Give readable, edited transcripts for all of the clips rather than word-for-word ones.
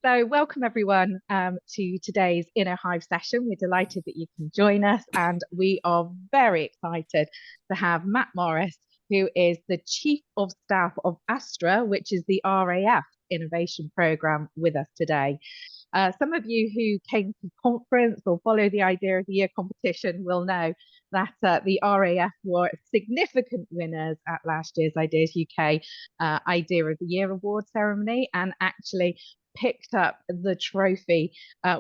So welcome everyone to today's InnoHive session. We're delighted that you can join us, and we are very excited to have Matt Morris, who is the Chief of Staff of Astra, which is the RAF innovation program, with us today. Some of you who came to the conference or follow the Idea of the Year competition will know that the RAF were significant winners at last year's ideasUK Idea of the Year award ceremony, and actually picked up the trophy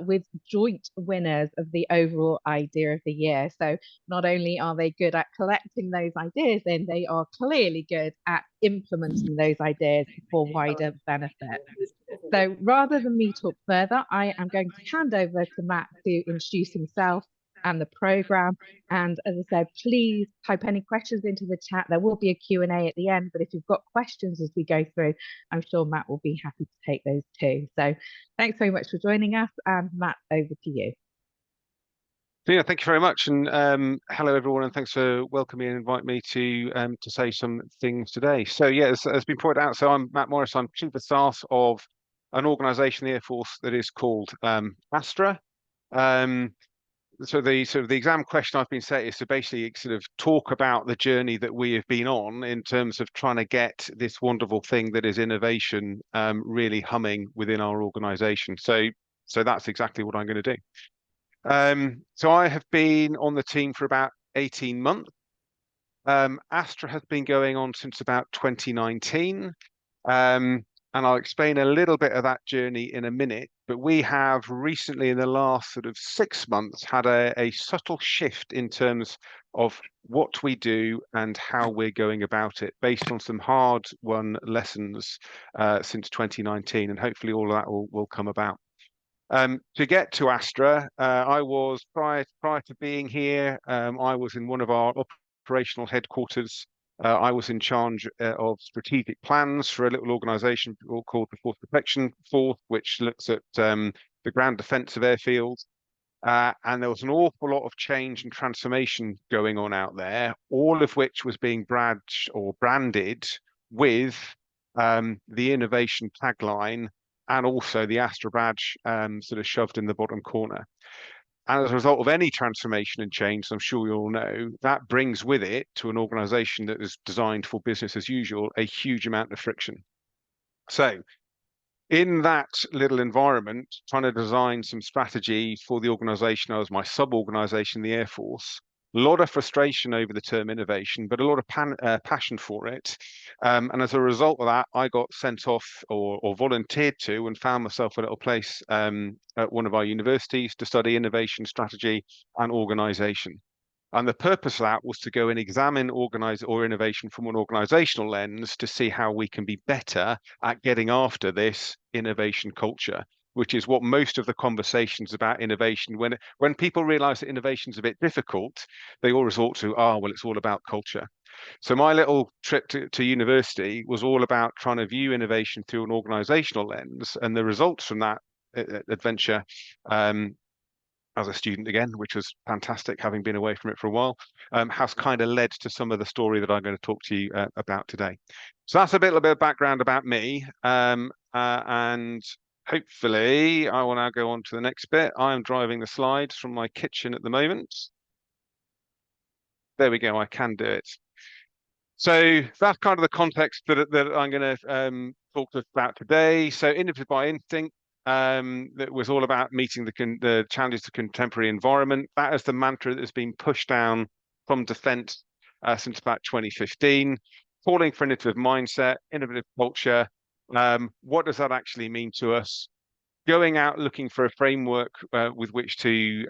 with joint winners of the overall Idea of the Year. So not only are they good at collecting those ideas, then they are clearly good at implementing those ideas for wider benefit. So rather than me talk further, I am going to hand over to Matt to introduce himself and the program. And as I said, please type any questions into the chat. There will be a Q&A at the end, but if you've got questions as we go through, I'm sure Matt will be happy to take those too. So thanks very much for joining us, and Matt, over to you. Yeah, thank you very much, and hello everyone, and thanks for welcoming and inviting me to say some things today. So yeah, as been pointed out, so I'm Matt Morris. I'm Chief of Staff of an organisation in the Air Force that is called Astra. So the exam question I've been set is to basically sort of talk about the journey that we have been on in terms of trying to get this wonderful thing that is innovation really humming within our organisation. So that's exactly what I'm going to do. So I have been on the team for about 18 months. Astra has been going on since about 2019. And I'll explain a little bit of that journey in a minute. But we have recently, in the last sort of 6 months, had a subtle shift in terms of what we do and how we're going about it, based on some hard-won lessons since 2019. And hopefully all of that will come about. To get to Astra, I was prior to being here, I was in one of our operational headquarters. I was in charge of strategic plans for a little organisation called the Force Protection Force, which looks at the ground defence of airfields. And there was an awful lot of change and transformation going on out there, all of which was being branded with the innovation tagline, and also the Astra badge sort of shoved in the bottom corner. And as a result of any transformation and change, I'm sure you all know, that brings with it, to an organisation that is designed for business as usual, a huge amount of friction. So in that little environment, trying to design some strategy for the organisation as my sub-organisation, the Air Force, a lot of frustration over the term innovation, but a lot of passion for it. And as a result of that, I got sent off or volunteered to, and found myself a little place at one of our universities to study innovation, strategy and organisation. And the purpose of that was to go and examine innovation from an organizational lens to see how we can be better at getting after this innovation culture, which is what most of the conversations about innovation, when people realize that innovation is a bit difficult, they all resort to, well, it's all about culture. So my little trip to university was all about trying to view innovation through an organizational lens, and the results from that adventure as a student again, which was fantastic, having been away from it for a while, has kind of led to some of the story that I'm going to talk to you about today. So that's a little bit of background about me, and hopefully I will now go on to the next bit. I am driving the slides from my kitchen at the moment. There we go, I can do it. So that's kind of the context that I'm going to talk about today. So Innovative by Instinct, that was all about meeting the challenges of the contemporary environment. That is the mantra that has been pushed down from defence since about 2015. Calling for innovative mindset, innovative culture. What does that actually mean to us? Going out looking for a framework with which to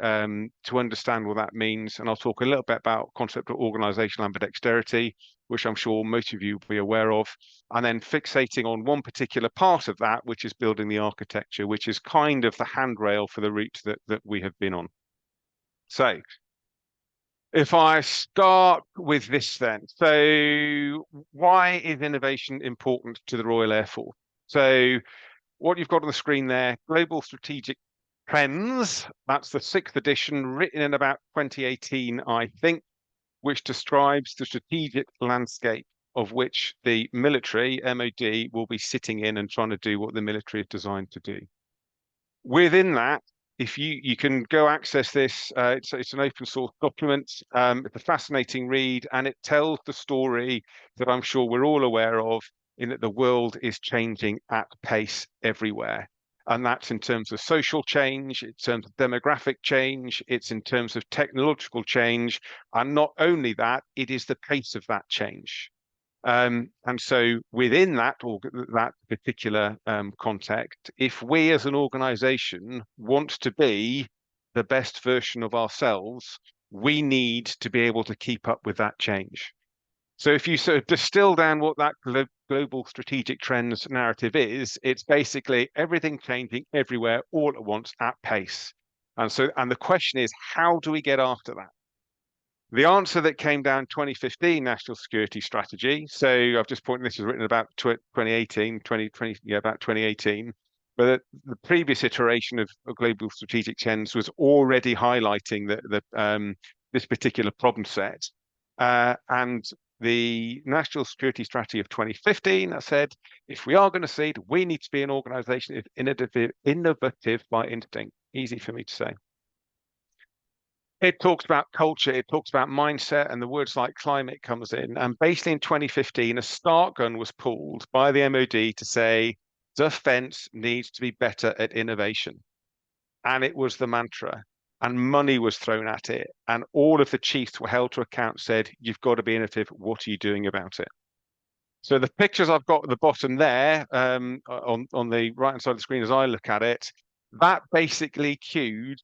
understand what that means, and I'll talk a little bit about concept of organisational ambidexterity, which I'm sure most of you will be aware of, and then fixating on one particular part of that, which is building the architecture, which is kind of the handrail for the route that we have been on. So if I start with this then, so why is innovation important to the Royal Air Force? So what you've got on the screen there, Global Strategic Trends, that's the 6th edition, written in about 2018, I think, which describes the strategic landscape of which the military, MOD, will be sitting in and trying to do what the military is designed to do. Within that, if you can go access this, it's an open source document. It's a fascinating read, and it tells the story that I'm sure we're all aware of, in that the world is changing at pace everywhere. And that's in terms of social change, in terms of demographic change, it's in terms of technological change. And not only that, it is the pace of that change. And so within that, or that particular context, if we as an organization want to be the best version of ourselves, we need to be able to keep up with that change. So if you sort of distill down what that global strategic trends narrative is, it's basically everything changing everywhere all at once at pace. And the question is, how do we get after that? The answer that came down 2015 national security strategy. So I've just pointed, this was written about 2018, 2020, yeah, about 2018. But the previous iteration of global strategic trends was already highlighting this particular problem set. And the national security strategy of 2015 that said, if we are going to succeed, we need to be an organization innovative by instinct. Easy for me to say. It talks about culture, it talks about mindset, and the words like climate comes in. And basically in 2015, a start gun was pulled by the MOD to say, defense needs to be better at innovation. And it was the mantra. And money was thrown at it. And all of the chiefs were held to account, said, you've got to be innovative. What are you doing about it? So the pictures I've got at the bottom there, on the right-hand side of the screen as I look at it, that basically cued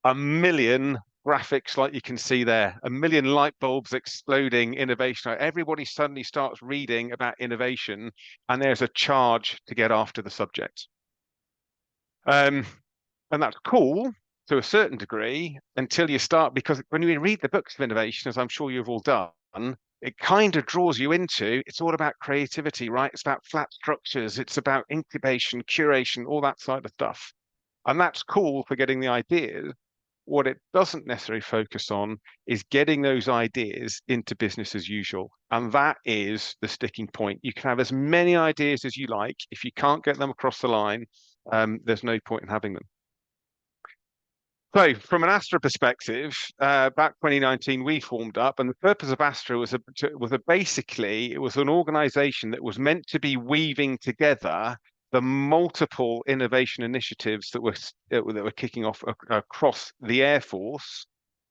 a million graphics like you can see there, a million light bulbs exploding, innovation. Everybody suddenly starts reading about innovation, and there's a charge to get after the subject. And that's cool to a certain degree until you start, because when you read the books of innovation, as I'm sure you've all done, it kind of draws you into, it's all about creativity, right? It's about flat structures, it's about incubation, curation, all that side of stuff. And that's cool for getting the ideas. What it doesn't necessarily focus on is getting those ideas into business as usual. And that is the sticking point. You can have as many ideas as you like. If you can't get them across the line, there's no point in having them. So from an Astra perspective, back 2019, we formed up, and the purpose of Astra was basically, it was an organization that was meant to be weaving together the multiple innovation initiatives that were kicking off across the Air Force.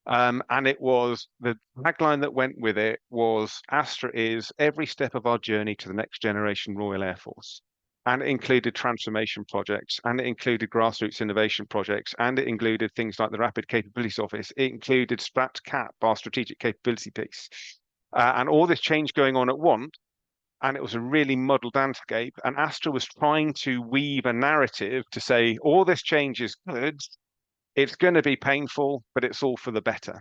And it was, the tagline that went with it was, Astra is every step of our journey to the next generation Royal Air Force. And it included transformation projects, and it included grassroots innovation projects, and it included things like the Rapid Capabilities Office. It included StratCap, our strategic capability piece. And all this change going on at once, and it was a really muddled landscape. And Astra was trying to weave a narrative to say, all this change is good, it's going to be painful, but it's all for the better,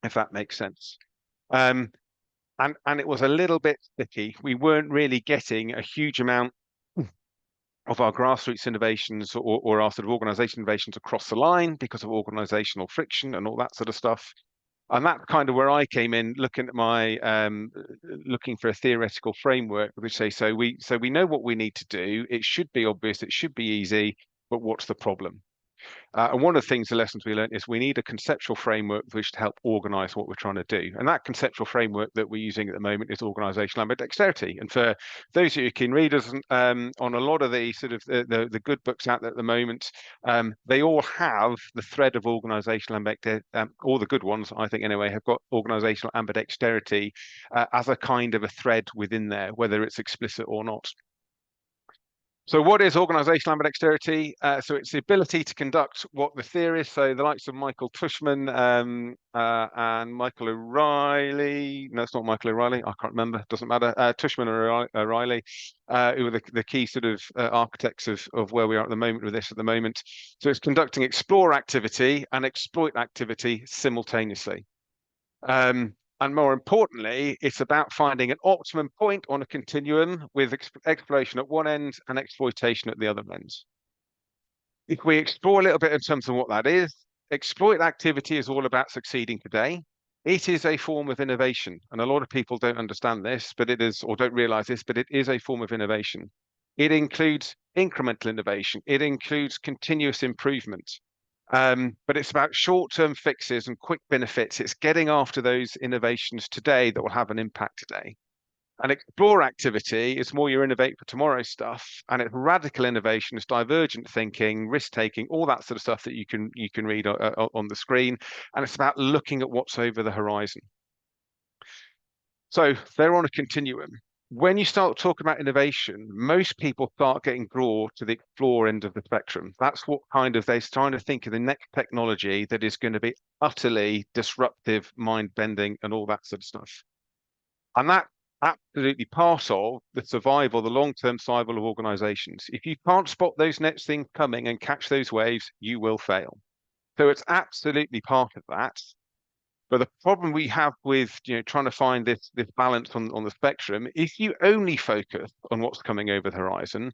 if that makes sense. And it was a little bit sticky. We weren't really getting a huge amount of our grassroots innovations or our sort of organization innovations across the line because of organizational friction and all that sort of stuff. And that's kind of where I came in, looking at my looking for a theoretical framework, which say, so we know what we need to do. It should be obvious, it should be easy, but what's the problem? And one of the things, the lessons we learned is we need a conceptual framework which to help organize what we're trying to do. And that conceptual framework that we're using at the moment is organizational ambidexterity. And for those of you keen readers, on a lot of the sort of the good books out there at the moment, they all have the thread of organizational ambidexterity, all the good ones, I think anyway, have got organizational ambidexterity as a kind of a thread within there, whether it's explicit or not. So what is organizational ambidexterity? So it's the ability to conduct what the theorists, so the likes of Michael Tushman and Michael O'Reilly, no, it's not Michael O'Reilly, I can't remember, doesn't matter, Tushman or O'Reilly, who are the key sort of architects of where we are at the moment with this at the moment. So it's conducting explore activity and exploit activity simultaneously. And more importantly, it's about finding an optimum point on a continuum with exploration at one end and exploitation at the other end. If we explore a little bit in terms of what that is, exploit activity is all about succeeding today. It is a form of innovation. And a lot of people don't understand this, but it is, or don't realize this, but it is a form of innovation. It includes incremental innovation. It includes continuous improvement. But it's about short-term fixes and quick benefits. It's getting after those innovations today that will have an impact today. And explore activity is more your innovate for tomorrow stuff, and it's radical innovation, it's divergent thinking, risk taking, all that sort of stuff that you can read on the screen. And it's about looking at what's over the horizon. So they're on a continuum. When you start talking about innovation, most people start getting drawn to the explore end of the spectrum. That's what kind of they're trying to think of the next technology that is going to be utterly disruptive, mind-bending, and all that sort of stuff. And that's absolutely part of the survival, the long-term survival of organizations. If you can't spot those next things coming and catch those waves, you will fail. So it's absolutely part of that. But the problem we have with trying to find this balance on the spectrum, if you only focus on what's coming over the horizon,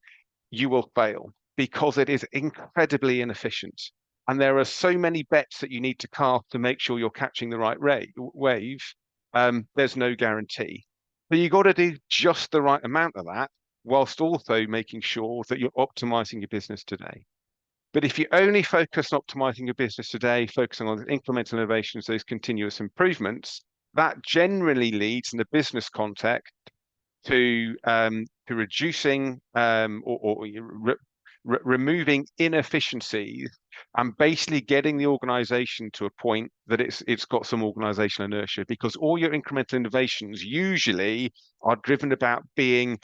you will fail because it is incredibly inefficient. And there are so many bets that you need to cast to make sure you're catching the right wave. There's no guarantee. So you've got to do just the right amount of that, whilst also making sure that you're optimizing your business today. But if you only focus on optimizing your business today, focusing on incremental innovations, those continuous improvements, that generally leads in the business context to reducing removing inefficiencies and basically getting the organization to a point that it's got some organizational inertia, because all your incremental innovations usually are driven about being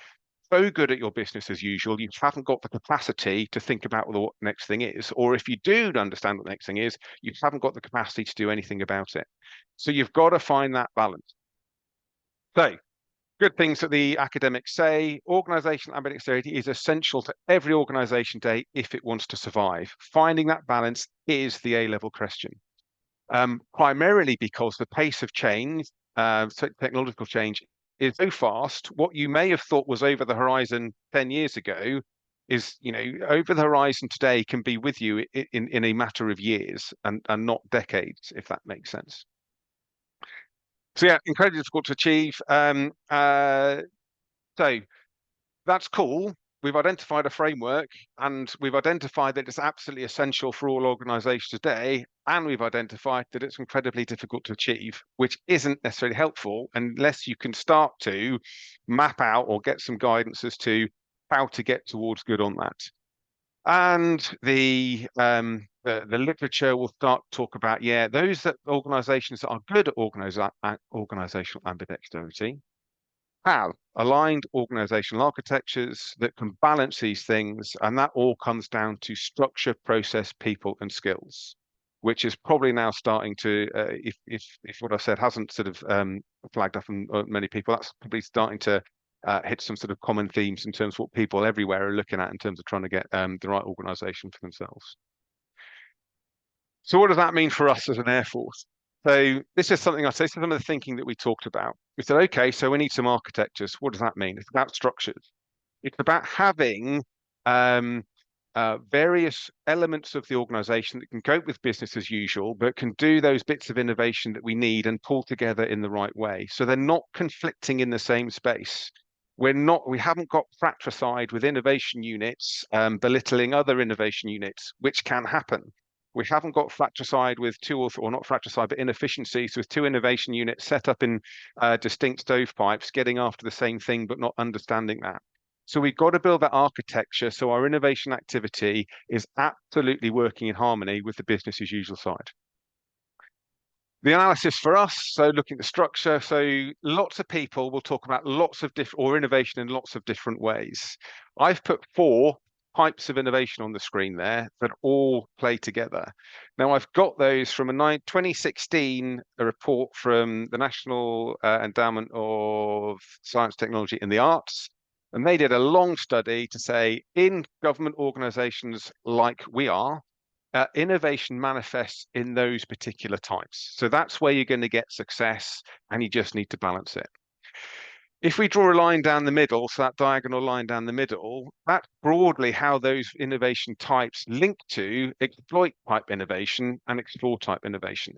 so good at your business as usual, you haven't got the capacity to think about what the next thing is. Or if you do understand what the next thing is, you haven't got the capacity to do anything about it. So you've got to find that balance. So good things that the academics say: organizational ambidexterity is essential to every organization today if it wants to survive. Finding that balance is the A-level question. Primarily because the pace of change, technological change, is so fast. What you may have thought was over the horizon 10 years ago is, over the horizon today can be with you in a matter of years and not decades, if that makes sense. So yeah, incredibly difficult to achieve. So that's cool. We've identified a framework, and we've identified that it's absolutely essential for all organizations today, and we've identified that it's incredibly difficult to achieve, which isn't necessarily helpful unless you can start to map out or get some guidance as to how to get towards good on that. And the literature will start to talk about, those organizations that are good at organizational ambidexterity have aligned organizational architectures that can balance these things, and that all comes down to structure, process, people, and skills, which is probably now starting to, if what I've said hasn't sort of flagged up in many people, that's probably starting to hit some sort of common themes in terms of what people everywhere are looking at in terms of trying to get the right organization for themselves. So what does that mean for us as an Air Force? So this is something I say, some of the thinking that we talked about. We said, okay, so we need some architectures. What does that mean? It's about structures. It's about having various elements of the organization that can cope with business as usual, but can do those bits of innovation that we need and pull together in the right way. So they're not conflicting in the same space. We haven't got fratricide with innovation units belittling other innovation units, which can happen. We haven't got fratricide with or not fratricide, but inefficiencies with two innovation units set up in distinct stovepipes, getting after the same thing, but not understanding that. So we've got to build that architecture so our innovation activity is absolutely working in harmony with the business as usual side. The analysis for us, so looking at the structure, so lots of people will talk about lots of different, or innovation in lots of different ways. I've put 4 types of innovation on the screen there that all play together. Now, I've got those from a 2016 report from the National Endowment of Science, Technology and the Arts. And they did a long study to say in government organizations like we are, innovation manifests in those particular types. So that's where you're going to get success, and you just need to balance it. If we draw a line down the middle, so that diagonal line down the middle, that's broadly how those innovation types link to exploit type innovation and explore type innovation.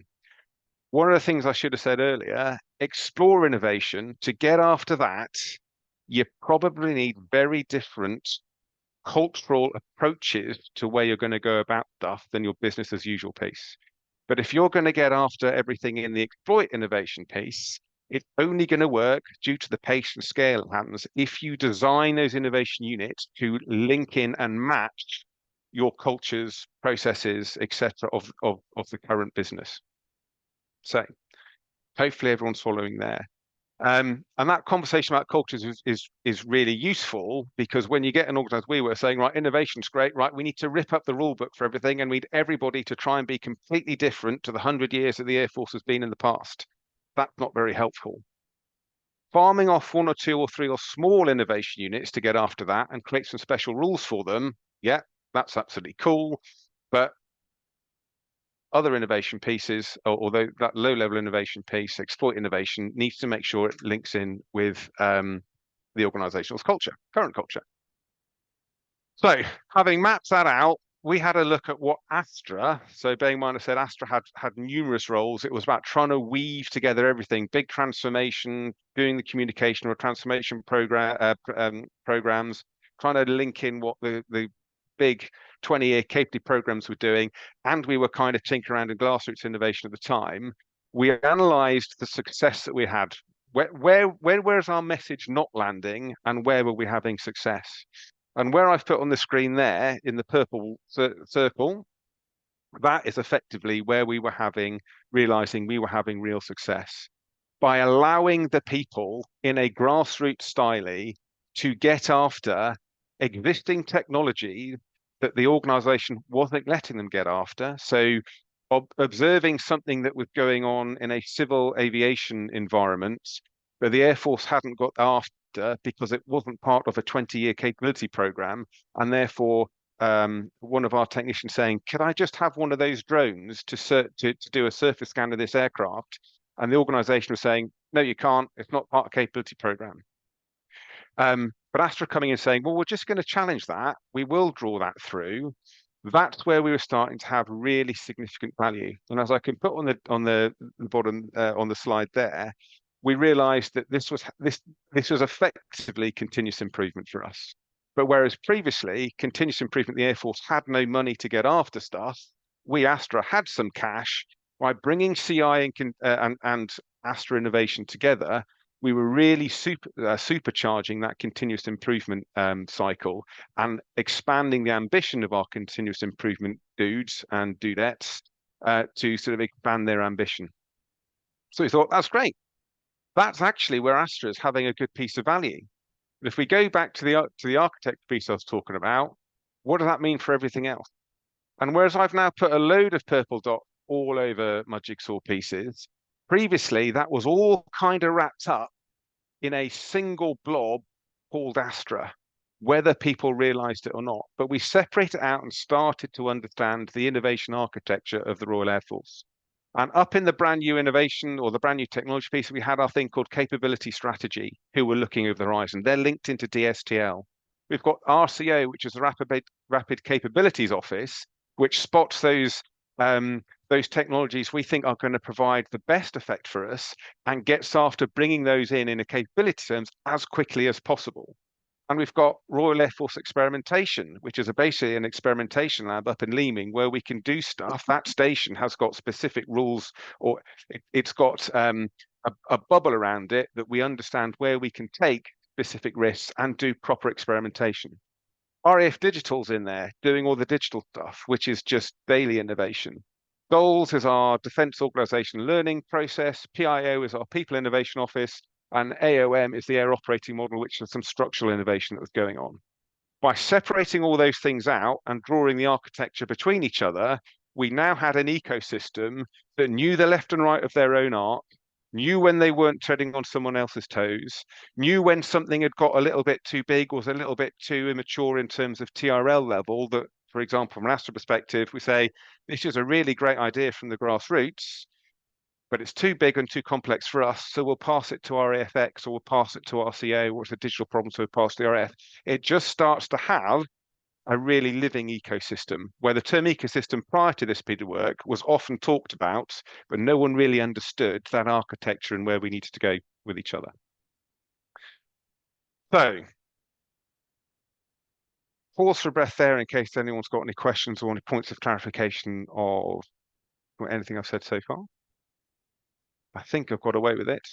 One of the things I should have said earlier, explore innovation, to get after that, you probably need very different cultural approaches to where you're going to go about stuff than your business as usual piece. But if you're going to get after everything in the exploit innovation piece, it's only going to work due to the pace and scale it happens if you design those innovation units to link in and match your cultures, processes, etc. of the current business. So hopefully everyone's following there. And that conversation about cultures is really useful, because when you get an organization, we were saying, right, innovation's great, right? We need to rip up the rule book for everything, and we need everybody to try and be completely different to the 100 years that the Air Force has been in the past. That's not very helpful. Farming off one or two or three or small innovation units to get after that and create some special rules for them, yeah, that's absolutely cool. But other innovation pieces, although that low-level innovation piece, exploit innovation, needs to make sure it links in with the organization's culture, current culture. So having mapped that out, we had a look at what Astra, so bearing in mind I said Astra had numerous roles. It was about trying to weave together everything, big transformation, doing the communication or transformation programs, trying to link in what the big 20-year capability programs were doing, and we were kind of tinkering around in grassroots innovation at the time. We analysed the success that we had. Where is our message not landing, and where were we having success? And where I've put on the screen there in the purple circle, that is effectively where we were realizing we were having real success by allowing the people in a grassroots style to get after existing technology that the organization wasn't letting them get after. So observing something that was going on in a civil aviation environment that the Air Force hadn't got after because it wasn't part of a 20-year capability program, and therefore one of our technicians saying, "Could I just have one of those drones to do a surface scan of this aircraft?" And the organization was saying, "No, you can't. It's not part of capability program." But Astra coming in saying, "Well, we're just going to challenge that. We will draw that through." That's where we were starting to have really significant value. And as I can put on the bottom on the slide there, we realized that this was effectively continuous improvement for us. But whereas previously continuous improvement, the Air Force had no money to get after stuff, we Astra had some cash. By bringing CI and Astra innovation together, we were really supercharging that continuous improvement cycle and expanding the ambition of our continuous improvement dudes and dudettes to sort of expand their ambition. So we thought, that's great. That's actually where Astra is having a good piece of value. But if we go back to the architect piece I was talking about, what does that mean for everything else? And whereas I've now put a load of purple dots all over my jigsaw pieces, previously that was all kind of wrapped up in a single blob called Astra, whether people realized it or not. But we separated it out and started to understand the innovation architecture of the Royal Air Force. And up in the brand new innovation or the brand new technology piece, we had our thing called capability strategy, who were looking over the horizon. They're linked into DSTL. We've got RCO, which is the Rapid Capabilities Office, which spots those technologies we think are going to provide the best effect for us and gets after bringing those in a capability terms as quickly as possible. And we've got Royal Air Force Experimentation, which is basically an experimentation lab up in Leeming where we can do stuff. That station has got specific rules, or it's got a bubble around it that we understand where we can take specific risks and do proper experimentation. RAF Digital's in there doing all the digital stuff, which is just daily innovation. Goals is our Defence Organisation Learning Process. PIO is our People Innovation Office. And AOM is the Air Operating Model, which is some structural innovation that was going on. By separating all those things out and drawing the architecture between each other, we now had an ecosystem that knew the left and right of their own arc, knew when they weren't treading on someone else's toes, knew when something had got a little bit too big, was a little bit too immature in terms of TRL level. That, for example, from an Astra perspective, we say, this is a really great idea from the grassroots, but it's too big and too complex for us, so we'll pass it to our AFX, or we'll pass it to RCA, or it's a digital problem, so we'll pass to the RF. It just starts to have a really living ecosystem, where the term ecosystem prior to this piece of work was often talked about, but no one really understood that architecture and where we needed to go with each other. So pause for breath there in case anyone's got any questions or any points of clarification of anything I've said so far. I think I've got away with it.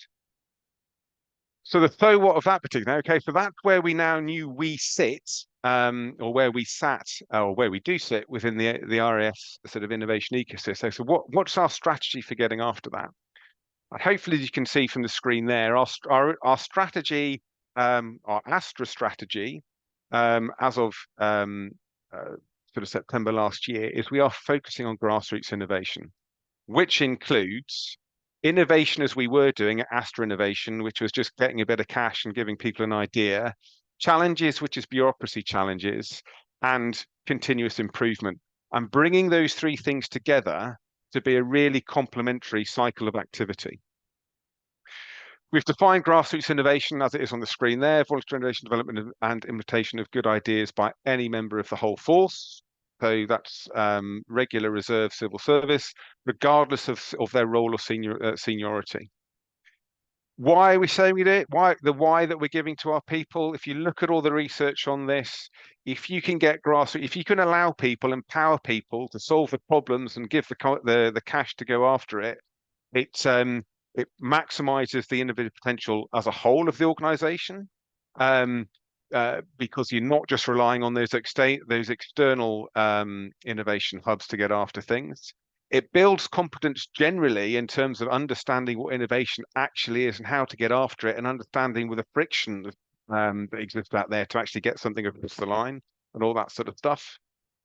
So the so what of that particular, okay, so that's where we now knew we sit, or where we sat, or where we do sit within the RAF sort of innovation ecosystem. So what's our strategy for getting after that? And hopefully you can see from the screen there, our strategy, our Astra strategy, as of sort of September last year, is we are focusing on grassroots innovation, which includes innovation as we were doing at Astra Innovation, which was just getting a bit of cash and giving people an idea, challenges, which is bureaucracy challenges, and continuous improvement. And bringing those three things together to be a really complementary cycle of activity. We've defined grassroots innovation as it is on the screen there, voluntary innovation, development and implementation of good ideas by any member of the whole force. So that's regular reserve civil service, regardless of their role or seniority. Why are we saying we do it? Why that we're giving to our people? If you look at all the research on this, if you can get grassroots, if you can allow people, empower people to solve the problems and give the cash to go after it, it maximizes the innovative potential as a whole of the organization, because you're not just relying on those external innovation hubs to get after things. It builds competence generally in terms of understanding what innovation actually is and how to get after it, and understanding with the friction that exists out there to actually get something across the line and all that sort of stuff.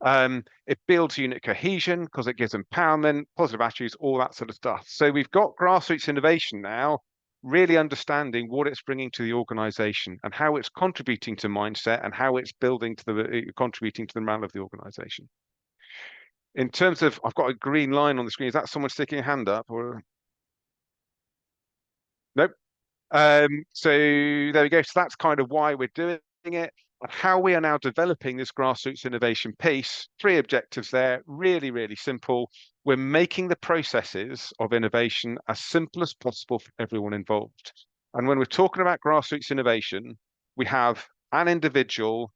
It builds unit cohesion because it gives empowerment, positive attitudes, all that sort of stuff. So we've got grassroots innovation now, really understanding what it's bringing to the organization and how it's contributing to mindset and how it's contributing to the morale of the organization. In terms of, I've got a green line on the screen. Is that someone sticking a hand up or? Nope. So there we go. So that's kind of why we're doing it. And how we are now developing this grassroots innovation piece. 3 objectives there, really, really simple. We're making the processes of innovation as simple as possible for everyone involved. And when we're talking about grassroots innovation, we have an individual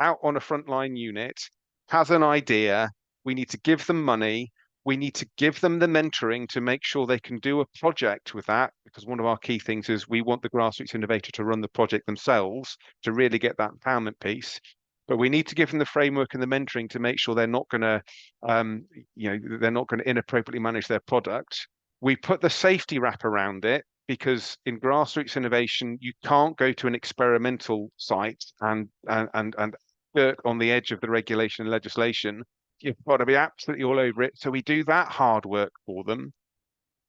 out on a frontline unit, has an idea, we need to give them money, we need to give them the mentoring to make sure they can do a project with that, because one of our key things is we want the grassroots innovator to run the project themselves to really get that empowerment piece. But we need to give them the framework and the mentoring to make sure they're not going to, they're not going to inappropriately manage their product. We put the safety wrap around it, because in grassroots innovation, you can't go to an experimental site and on the edge of the regulation and legislation. You've got to be absolutely all over it. So we do that hard work for them.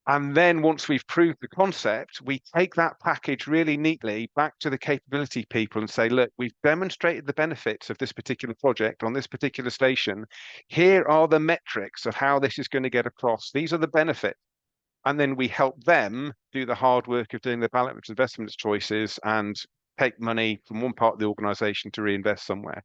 And then once we've proved the concept, we take that package really neatly back to the capability people and say, look, we've demonstrated the benefits of this particular project on this particular station. Here are the metrics of how this is going to get across. These are the benefits. And then we help them do the hard work of doing the balance investment choices and take money from one part of the organization to reinvest somewhere.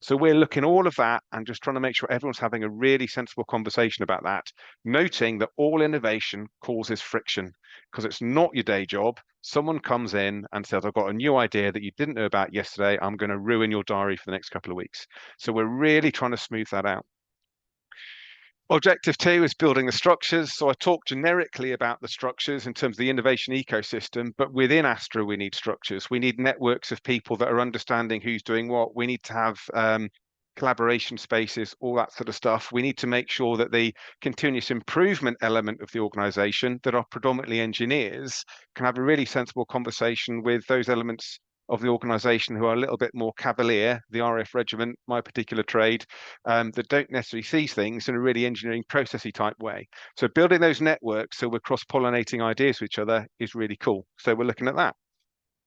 So we're looking at all of that and just trying to make sure everyone's having a really sensible conversation about that, noting that all innovation causes friction, because it's not your day job. Someone comes in and says, I've got a new idea that you didn't know about yesterday. I'm going to ruin your diary for the next couple of weeks. So we're really trying to smooth that out. Objective 2 is building the structures. So I talked generically about the structures in terms of the innovation ecosystem, but within Astra, we need structures. We need networks of people that are understanding who's doing what. We need to have collaboration spaces, all that sort of stuff. We need to make sure that the continuous improvement element of the organization that are predominantly engineers can have a really sensible conversation with those elements of the organization who are a little bit more cavalier, the RAF regiment, my particular trade, that don't necessarily see things in a really engineering processy type way. So building those networks so we're cross-pollinating ideas with each other is really cool. So we're looking at that.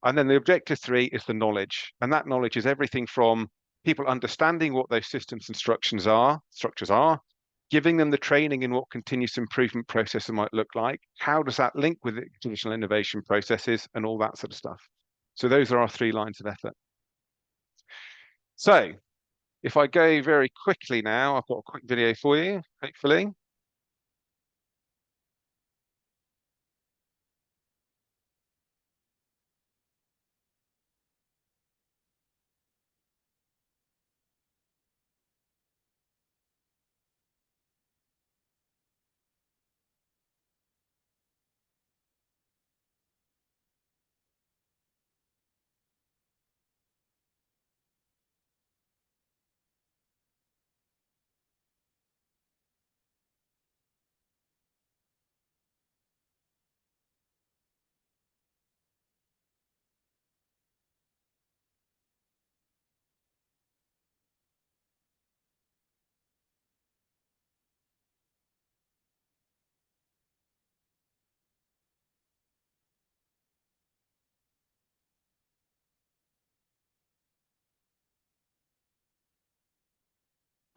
And then the objective 3 is the knowledge. And that knowledge is everything from people understanding what those systems and structures are, giving them the training in what continuous improvement processes might look like. How does that link with the traditional innovation processes and all that sort of stuff? So those are our 3 lines of effort. So if I go very quickly now, I've got a quick video for you, hopefully.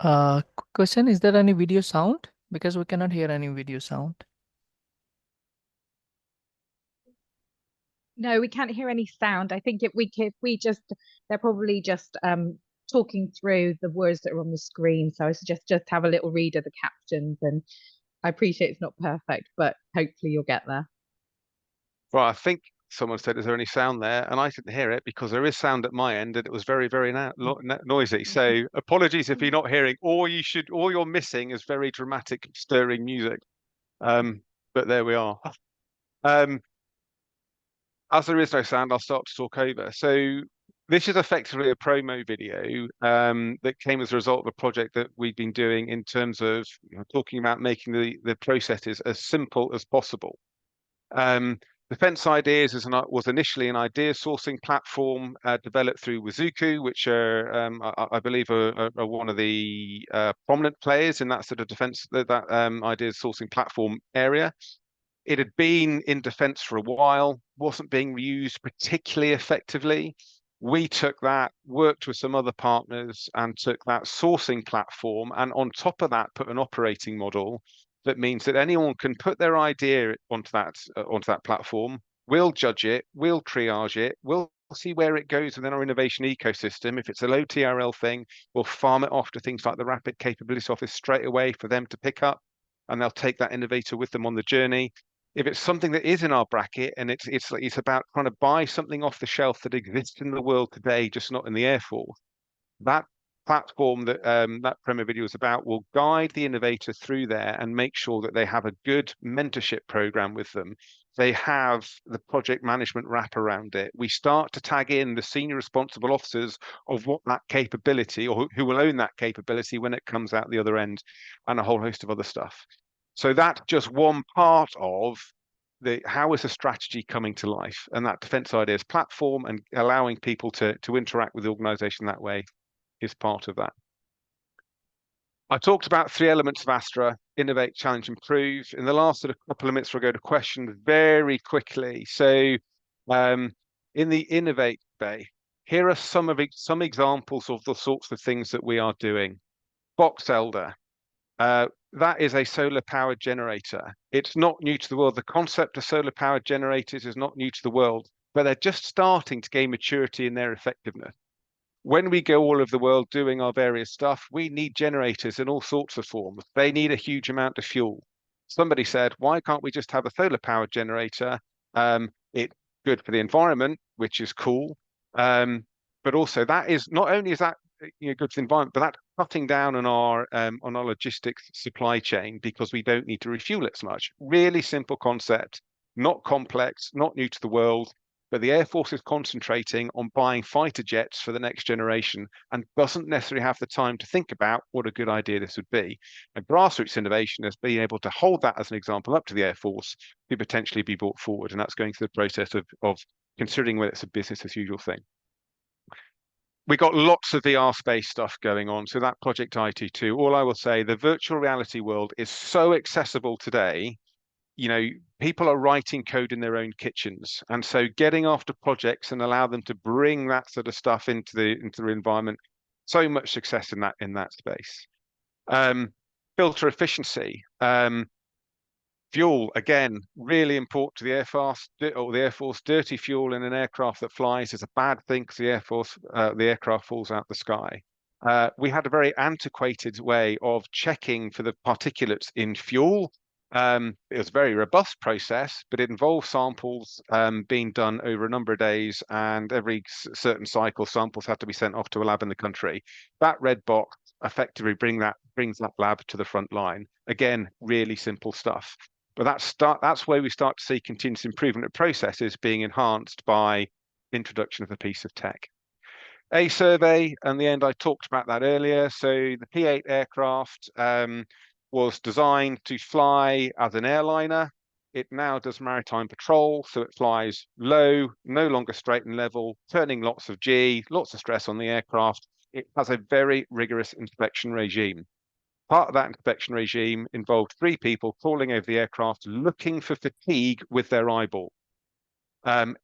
Question, is there any video sound? Because we cannot hear any video sound. No, we can't hear any sound. I think if we just they're probably just talking through the words that are on the screen. So I suggest just have a little read of the captions, and I appreciate it's not perfect, but hopefully you'll get there. Well, I think someone said, "Is there any sound there?" And I didn't hear it because there is sound at my end, and it was very, very noisy. So apologies if you're not hearing. All you're missing is very dramatic, stirring music. But there we are. Um, as there is no sound, I'll start to talk over. So this is effectively a promo video that came as a result of a project that we've been doing in terms of talking about making the processes as simple as possible. Defense Ideas was initially an idea sourcing platform developed through IideasUK, which I believe are one of the prominent players in that sort of defense idea sourcing platform area. It had been in defense for a while, wasn't being used particularly effectively. We took that, worked with some other partners, and took that sourcing platform, and on top of that, put an operating model that means that anyone can put their idea onto that platform. We'll judge it, we'll triage it, we'll see where it goes within our innovation ecosystem. If it's a low TRL thing, we'll farm it off to things like the Rapid Capability Office straight away for them to pick up, and they'll take that innovator with them on the journey. If it's something that is in our bracket and it's about trying to buy something off the shelf that exists in the world today, just not in the Air Force, that platform that that promo video is about will guide the innovator through there and make sure that they have a good mentorship program with them. They have the project management wrap around it. We start to tag in the senior responsible officers of what that capability, or who will own that capability when it comes out the other end, and a whole host of other stuff. So that's just one part of how is the strategy coming to life, and that Defense Ideas platform and allowing people to interact with the organization that way is part of that. I talked about 3 elements of Astra: innovate, challenge, improve. In the last sort of couple of minutes, we'll go to questions very quickly. So in the innovate bay, here are some examples of the sorts of things that we are doing. Box Elder. That is a solar powered generator. It's not new to the world. The concept of solar powered generators is not new to the world, but they're just starting to gain maturity in their effectiveness. When we go all over the world doing our various stuff, we need generators in all sorts of forms. They need a huge amount of fuel. Somebody said, why can't we just have a solar powered generator? It's good for the environment, which is cool. But also that is not only is that good for the environment, but that's cutting down on our logistics supply chain because we don't need to refuel it so much. Really simple concept, not complex, not new to the world, but the Air Force is concentrating on buying fighter jets for the next generation and doesn't necessarily have the time to think about what a good idea this would be. And grassroots innovation has been able to hold that as an example up to the Air Force to potentially be brought forward. And that's going through the process of considering whether it's a business as usual thing. We got lots of VR space stuff going on. So that Project IT2, all I will say, the virtual reality world is so accessible today. People are writing code in their own kitchens. And so getting after projects and allow them to bring that sort of stuff into the environment, so much success in that space. Filter efficiency. Fuel, again, really important to the Air Force. Dirty fuel in an aircraft that flies is a bad thing because the aircraft falls out the sky. We had a very antiquated way of checking for the particulates in fuel. It was a very robust process, but it involved samples being done over a number of days, and every certain cycle, samples had to be sent off to a lab in the country. That red box effectively brings that lab to the front line. Again, really simple stuff. But that's where we start to see continuous improvement of processes being enhanced by introduction of a piece of tech. A survey, and the end, I talked about that earlier. So the P8 aircraft was designed to fly as an airliner. It now does maritime patrol, so it flies low, no longer straight and level, turning lots of G, lots of stress on the aircraft. It has a very rigorous inspection regime. Part of that inspection regime involved 3 people crawling over the aircraft looking for fatigue with their eyeball.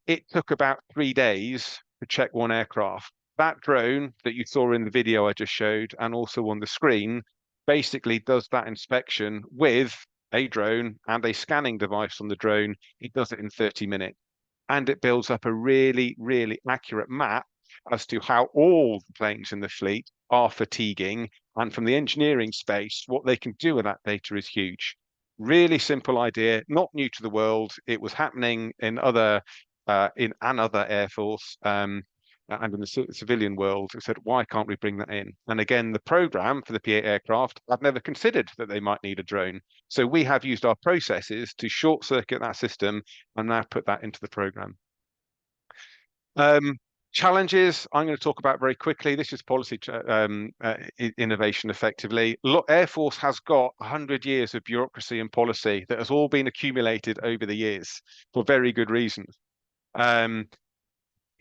It took about 3 days to check one aircraft. That drone that you saw in the video I just showed and also on the screen basically does that inspection with a drone and a scanning device on the drone. It does it in 30 minutes. And it builds up a really, really accurate map as to how all the planes in the fleet are fatiguing. And from the engineering space, what they can do with that data is huge. Really simple idea, not new to the world. It was happening in another air force. And in the civilian world, we said, why can't we bring that in? And again, the program for the P-8 aircraft, I've never considered that they might need a drone. So we have used our processes to short circuit that system and now put that into the program. Challenges I'm going to talk about very quickly. This is policy innovation effectively. Look, Air Force has got 100 years of bureaucracy and policy that has all been accumulated over the years for very good reasons.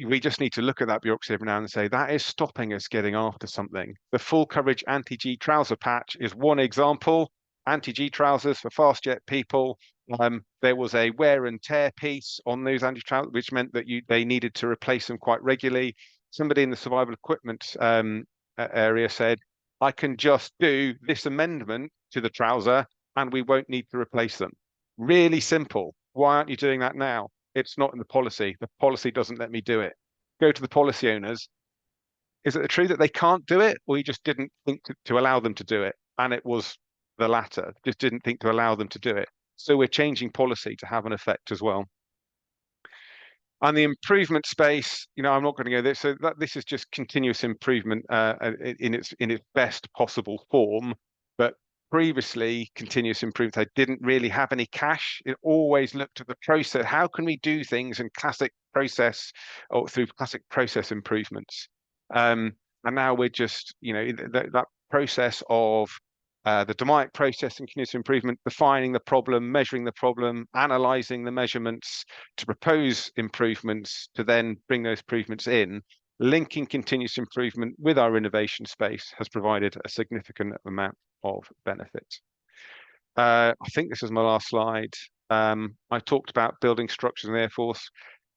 We just need to look at that bureaucracy every now and say that is stopping us getting after something. The full coverage anti-G trouser patch is one example. Anti-G trousers for fast jet people. There was a wear and tear piece on those anti-trousers, which meant that they needed to replace them quite regularly. Somebody in the survival equipment area said, I can just do this amendment to the trouser and we won't need to replace them. Really simple. Why aren't you doing that now? It's not in the policy. The policy doesn't let me do it. Go to the policy owners. Is it true that they can't do it, or you just didn't think to allow them to do it? And it was the latter. Just didn't think to allow them to do it. So we're changing policy to have an effect as well. And the improvement space, I'm not going to go there. So this is just continuous improvement in its best possible form. But previously, continuous improvement, I didn't really have any cash. It always looked at the process. How can we do things in classic process or through classic process improvements? And now we're just, that process of the DMAIC process and continuous improvement, defining the problem, measuring the problem, analyzing the measurements to propose improvements, to then bring those improvements in. Linking continuous improvement with our innovation space has provided a significant amount of benefit. I think this is my last slide. I talked about building structures in the Air Force.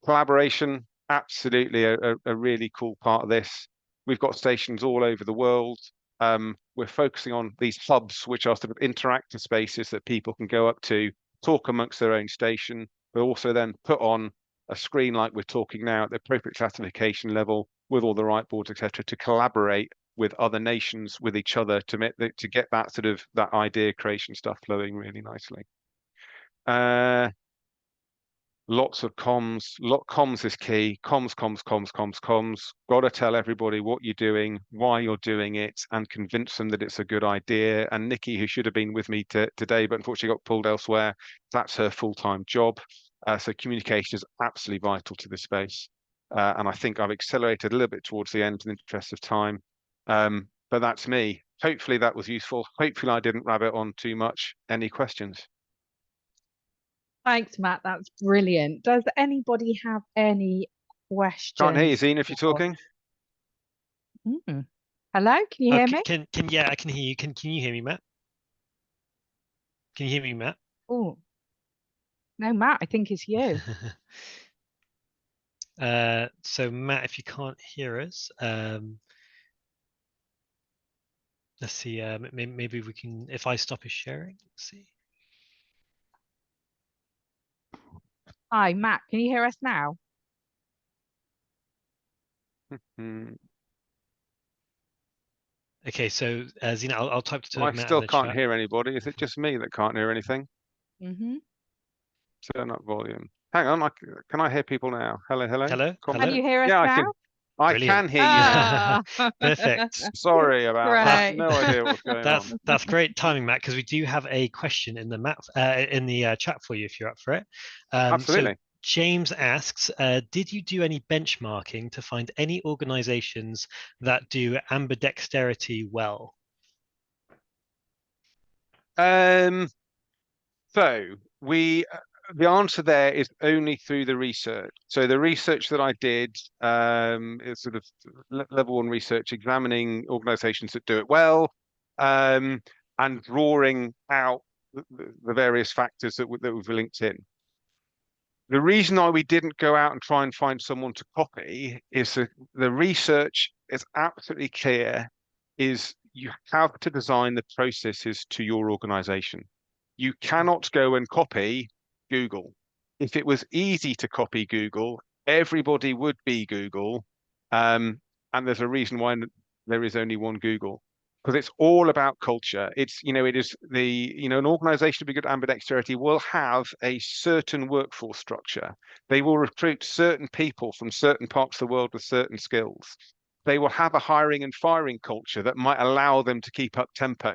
Collaboration, absolutely a really cool part of this. We've got stations all over the world. We're focusing on these hubs, which are sort of interactive spaces that people can go up to, talk amongst their own station, but also then put on a screen like we're talking now at the appropriate classification level with all the right boards, etc., to collaborate with other nations, with each other, to get that sort of that idea creation stuff flowing really nicely. Lots of comms. Comms is key. Comms. Got to tell everybody what you're doing, why you're doing it, and convince them that it's a good idea. And Nikki, who should have been with me today, but unfortunately got pulled elsewhere, that's her full-time job. So communication is absolutely vital to this space. And I think I've accelerated a little bit towards the end in the interest of time. But that's me. Hopefully that was useful. Hopefully I didn't rabbit on too much. Any questions? Thanks, Matt. That's brilliant. Does anybody have any questions? Can't hear you, Zine, if you're talking. Hello, can you hear me? Yeah, I can hear you. Can you hear me, Matt? Can you hear me, Matt? Oh, no, Matt, I think it's you. So Matt, if you can't hear us, let's see. Maybe we can. If I stop his sharing, let's see. Hi, Matt, can you hear us now? Okay, so Zina, I'll type to I Matt still in the can't chat. hear anybody. Is it just me that can't hear anything? Turn up volume. Hang on, can I hear people now? Hello. Hello. Can you hear us now? I can hear you. Perfect. Sorry about that. I have no idea what's going on. That's great timing, Matt, because we do have a question in the chat for you if you're up for it. Absolutely. So James asks, did you do any benchmarking to find any organizations that do ambidexterity well? So the answer there is only through the research. So the research that I did is sort of level 1 research, examining organizations that do it well, and drawing out the various factors that we've linked in. The reason why we didn't go out and try and find someone to copy is that the research is absolutely clear, is you have to design the processes to your organization. You cannot go and copy Google. If it was easy to copy Google, everybody would be Google. And there's a reason why there is only one Google. Because it's all about culture. It's, it is an organization to be good at ambidexterity will have a certain workforce structure. They will recruit certain people from certain parts of the world with certain skills. They will have a hiring and firing culture that might allow them to keep up tempo.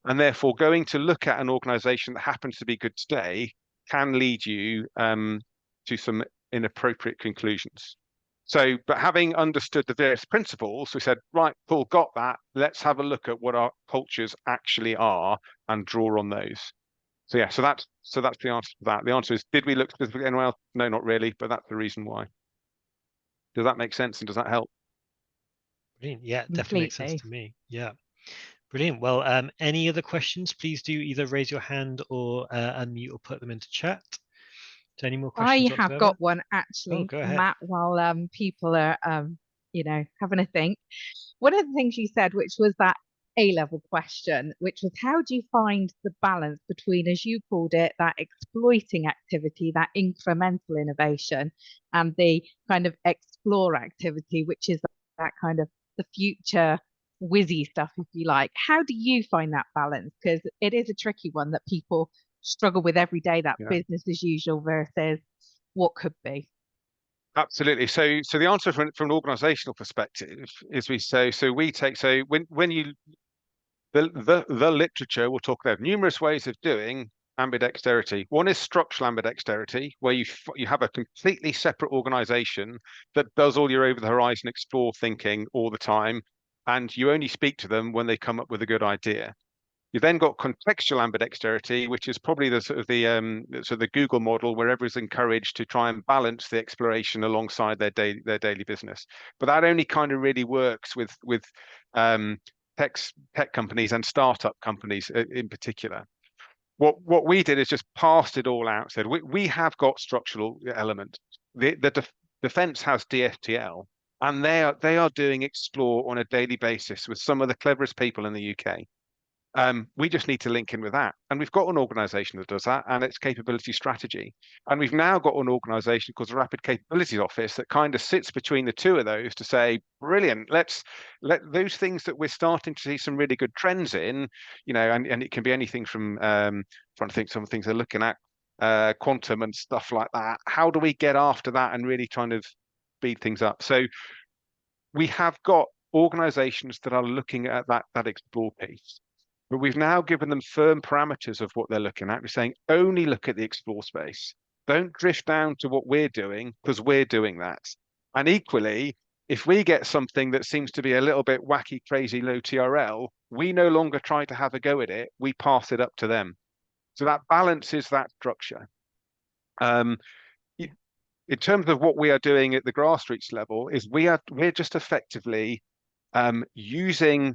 And therefore, going to look at an organization that happens to be good today can lead you to some inappropriate conclusions. So, but having understood the various principles, we said, right, cool, got that. Let's have a look at what our cultures actually are and draw on those. So yeah, so that's the answer to that. The answer is, did we look specifically anywhere else? No, not really, but that's the reason why. Does that make sense and does that help? Brilliant. Yeah, definitely makes sense Completely. to me. Yeah. Brilliant. Well, any other questions, please do either raise your hand or unmute or put them into chat. Any more questions I have whatsoever? got one Oh, actually, go ahead. Matt, while people are having a think. One of the things you said, which was that A-level question, which was how do you find the balance between, as you called it, that exploiting activity, that incremental innovation, and the kind of explore activity, which is that kind of the future whizzy stuff, if you like. How do you find that balance? Because it is a tricky one that people struggle with every day, that Yeah. business as usual versus what could be. Absolutely. So the answer from an organizational perspective is we take when you the literature will talk about numerous ways of doing ambidexterity. One is structural ambidexterity, where you have a completely separate organization that does all your over the horizon explore thinking all the time, and you only speak to them when they come up with a good idea. You've then got contextual ambidexterity, which is probably the sort of the Google model, where everyone's encouraged to try and balance the exploration alongside their daily business. But that only kind of really works with tech companies and startup companies in particular. What we did is just passed it all out. Said we have got structural elements. The defense has DFTL, and they are doing explore on a daily basis with some of the cleverest people in the UK. We just need to link in with that. And we've got an organization that does that and its capability strategy. And we've now got an organization called the Rapid Capabilities Office that kind of sits between the two of those to say, brilliant, let's let those things that we're starting to see some really good trends in, and it can be anything from trying to think some things they're looking at, quantum and stuff like that. How do we get after that and really trying to speed things up? So we have got organizations that are looking at that explore piece. But we've now given them firm parameters of what they're looking at. We're saying only look at the explore space. Don't drift down to what we're doing because we're doing that. And equally, if we get something that seems to be a little bit wacky, crazy, low TRL, we no longer try to have a go at it. We pass it up to them. So that balances that structure. In terms of what we are doing at the grassroots level, is we're just effectively using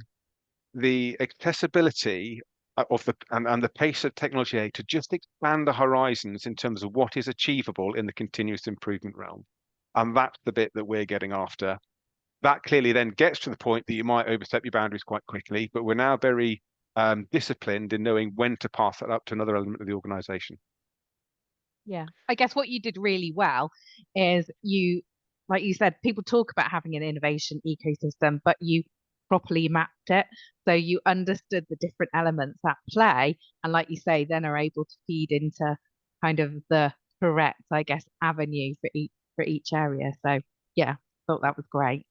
the accessibility of and the pace of technology to just expand the horizons in terms of what is achievable in the continuous improvement realm. And that's the bit that we're getting after. That clearly then gets to the point that you might overstep your boundaries quite quickly, but we're now very disciplined in knowing when to pass that up to another element of the organization. Yeah, I guess what you did really well is like you said, people talk about having an innovation ecosystem, but you properly mapped it. So you understood the different elements at play. And like you say, then are able to feed into kind of the correct, I guess, avenue for each area. So yeah, thought that was great.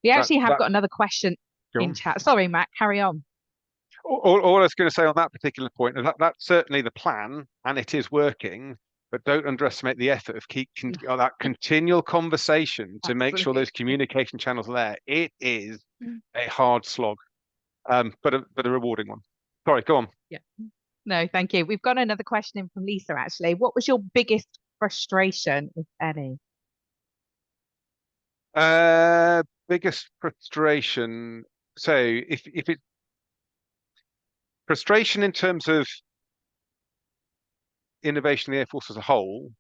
We actually have got another question in chat. Sorry, Matt, carry on. All I was going to say on that particular point is that's certainly the plan and it is working, but don't underestimate the effort of that continual conversation to make sure those communication channels are there. It is a hard slog, but a rewarding one. Sorry, go on. Yeah. No, thank you. We've got another question in from Lisa, actually. What was your biggest frustration, if any? Biggest frustration. So if it frustration in terms of innovation in the Air Force as a whole,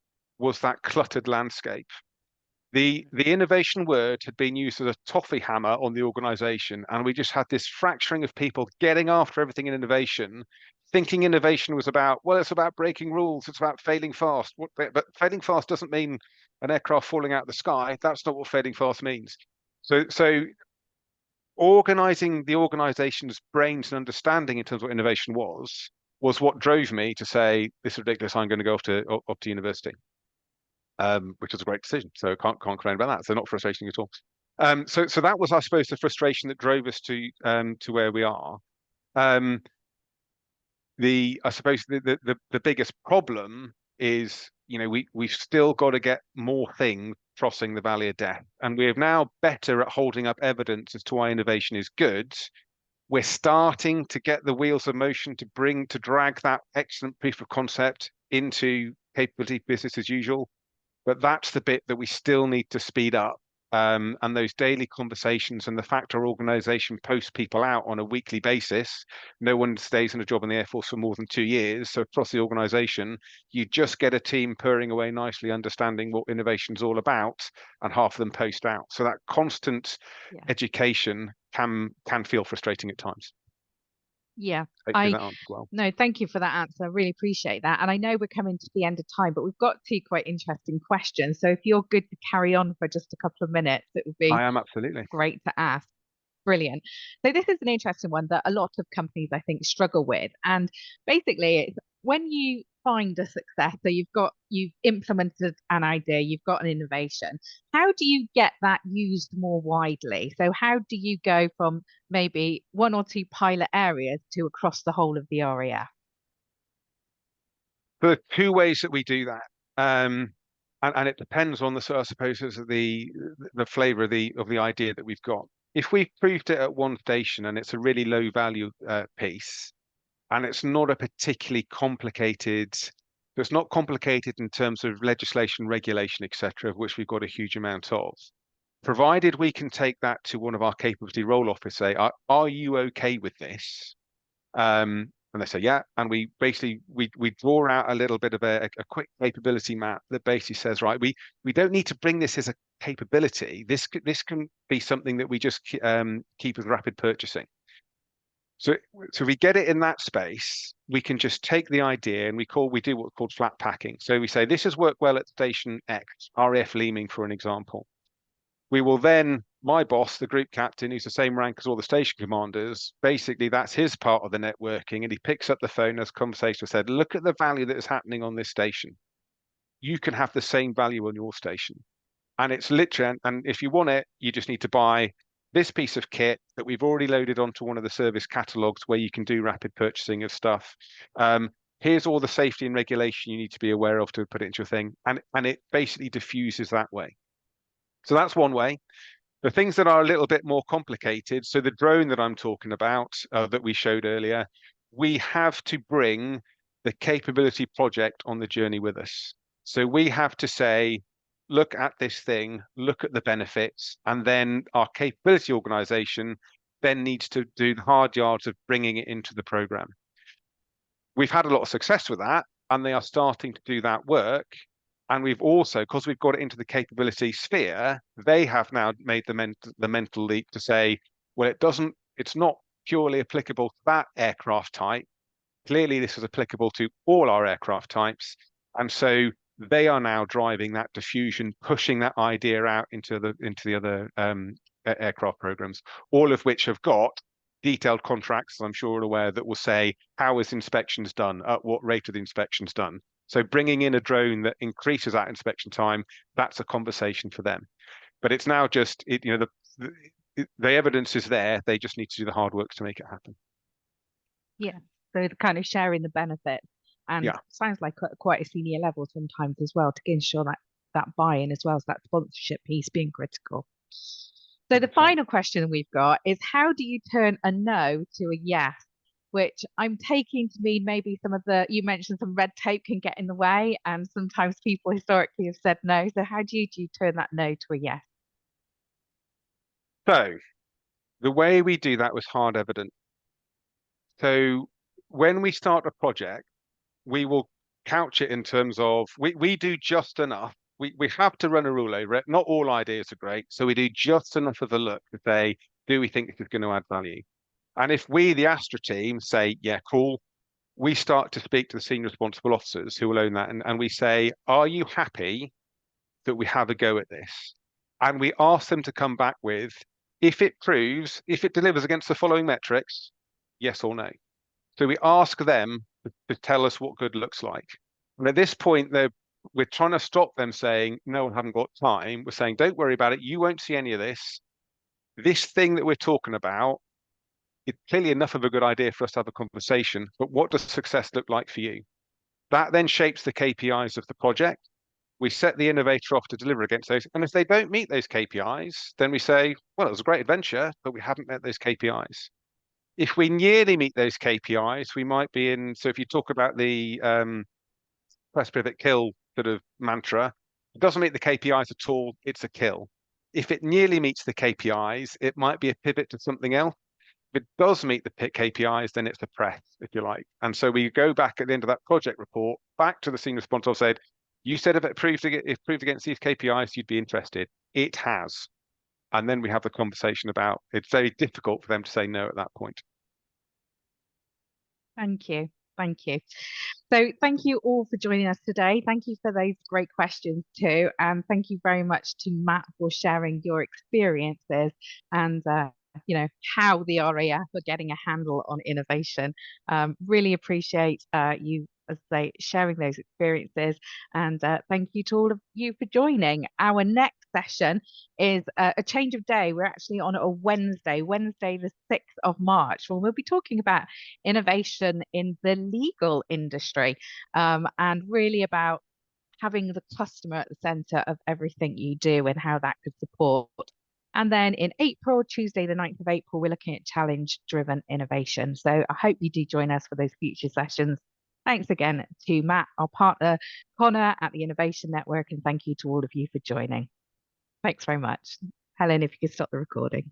was that cluttered landscape. The innovation word had been used as a toffee hammer on the organization, and we just had this fracturing of people getting after everything in innovation, thinking innovation was about, well, it's about breaking rules, it's about failing fast. But failing fast doesn't mean an aircraft falling out of the sky. That's not what failing fast means. So organizing the organization's brains and understanding in terms of what innovation was what drove me to say, this is ridiculous, I'm going to go off to university. Which was a great decision. So can't complain about that. So not frustrating at all. So that was, I suppose, the frustration that drove us to where we are. I suppose the biggest problem is, we've still got to get more things crossing the valley of death, and we are now better at holding up evidence as to why innovation is good. We're starting to get the wheels of motion to drag that excellent proof of concept into capability business as usual. But that's the bit that we still need to speed up. And those daily conversations and the fact our organization posts people out on a weekly basis. No one stays in a job in the Air Force for more than 2 years. So across the organization, you just get a team purring away nicely, understanding what innovation's all about, and half of them post out. So that constant education can feel frustrating at times. Yeah, Hopefully that answered well. No, thank you for that answer. I really appreciate that. And I know we're coming to the end of time, but we've got 2 quite interesting questions. So if you're good to carry on for just a couple of minutes, it would be I am absolutely great to ask. Brilliant. So this is an interesting one that a lot of companies, I think, struggle with. And basically, it's when you find a success, so you've implemented an idea, you've got an innovation. How do you get that used more widely? So how do you go from maybe 1 or 2 pilot areas to across the whole of the RAF? There are 2 ways that we do that. And it depends on I suppose, the flavor of the idea that we've got. If we've proved it at one station and it's a really low value piece, and it's not a particularly complicated, it's not complicated in terms of legislation, regulation, etc., of which we've got a huge amount of, provided we can take that to one of our capability role officers, say, are you okay with this? And they say, yeah. And we basically, we draw out a little bit of a quick capability map that basically says, right, we don't need to bring this as a capability. This can be something that we just keep as rapid purchasing. So we get it in that space. We can just take the idea and we do what's called flat packing. So we say, this has worked well at station X, RAF Leeming, for an example. We will then, my boss, the group captain, who's the same rank as all the station commanders, basically that's his part of the networking, and he picks up the phone as conversation said, look at the value that is happening on this station. You can have the same value on your station. And it's literally, and if you want it, you just need to buy this piece of kit that we've already loaded onto one of the service catalogs where you can do rapid purchasing of stuff. Here's all the safety and regulation you need to be aware of to put it into your thing. And it basically diffuses that way. So that's one way. The things that are a little bit more complicated, so the drone that I'm talking about, that we showed earlier, we have to bring the capability project on the journey with us. So we have to say, look at this thing, look at the benefits, and then our capability organization then needs to do the hard yards of bringing it into the program. We've had a lot of success with that, and they are starting to do that work. And we've also, because we've got it into the capability sphere, they have now made the mental leap to say, well, it's not purely applicable to that aircraft type. Clearly, this is applicable to all our aircraft types. And so they are now driving that diffusion, pushing that idea out into the other aircraft programs, all of which have got detailed contracts, as I'm sure you're aware, that will say, how is inspections done? At what rate are the inspections done? So bringing in a drone that increases that inspection time, that's a conversation for them. But it's now just, the evidence is there. They just need to do the hard work to make it happen. Yeah. So the kind of sharing the benefits, and sounds like quite a senior level sometimes as well, to ensure that buy-in as well as that sponsorship piece being critical. So the final question we've got is, how do you turn a no to a yes? Which I'm taking to mean maybe you mentioned some red tape can get in the way, and sometimes people historically have said no. So how do you turn that no to a yes? So the way we do that was hard evidence. So when we start a project, we will couch it in terms of we do just enough. We have to run a rule over it. Not all ideas are great, so we do just enough of a look to say, do we think this is going to add value? And if we, the Astra team, say, yeah, cool, we start to speak to the senior responsible officers who will own that, and we say, are you happy that we have a go at this? And we ask them to come back with, if it delivers against the following metrics, yes or no. So we ask them to tell us what good looks like. And at this point, we're trying to stop them saying, no, I haven't got time. We're saying, don't worry about it. You won't see any of this. This thing that we're talking about, it's clearly enough of a good idea for us to have a conversation, but what does success look like for you? That then shapes the KPIs of the project. We set the innovator off to deliver against those. And if they don't meet those KPIs, then we say, well, it was a great adventure, but we haven't met those KPIs. If we nearly meet those KPIs, we might be in. So if you talk about the press, pivot, kill sort of mantra, it doesn't meet the KPIs at all, it's a kill. If it nearly meets the KPIs, it might be a pivot to something else. If it does meet the KPIs, then it's a press, if you like. And so we go back at the end of that project report, back to the senior sponsor, said, you said if it proved against these KPIs, you'd be interested. It has. And then we have the conversation about, it's very difficult for them to say no at that point. Thank you. Thank you. So thank you all for joining us today. Thank you for those great questions too. And thank you very much to Matt for sharing your experiences and how the RAF are getting a handle on innovation. Really appreciate you, as I say, sharing those experiences. And thank you to all of you for joining. Our next session is a change of day. We're actually on a Wednesday the 6th of March, when we'll be talking about innovation in the legal industry, and really about having the customer at the center of everything you do and how that could support. And then in April, Tuesday, the 9th of April, we're looking at challenge-driven innovation. So I hope you do join us for those future sessions. Thanks again to Matt, our partner, Connor at the Innovation Network, and thank you to all of you for joining. Thanks very much. Helen, if you could stop the recording.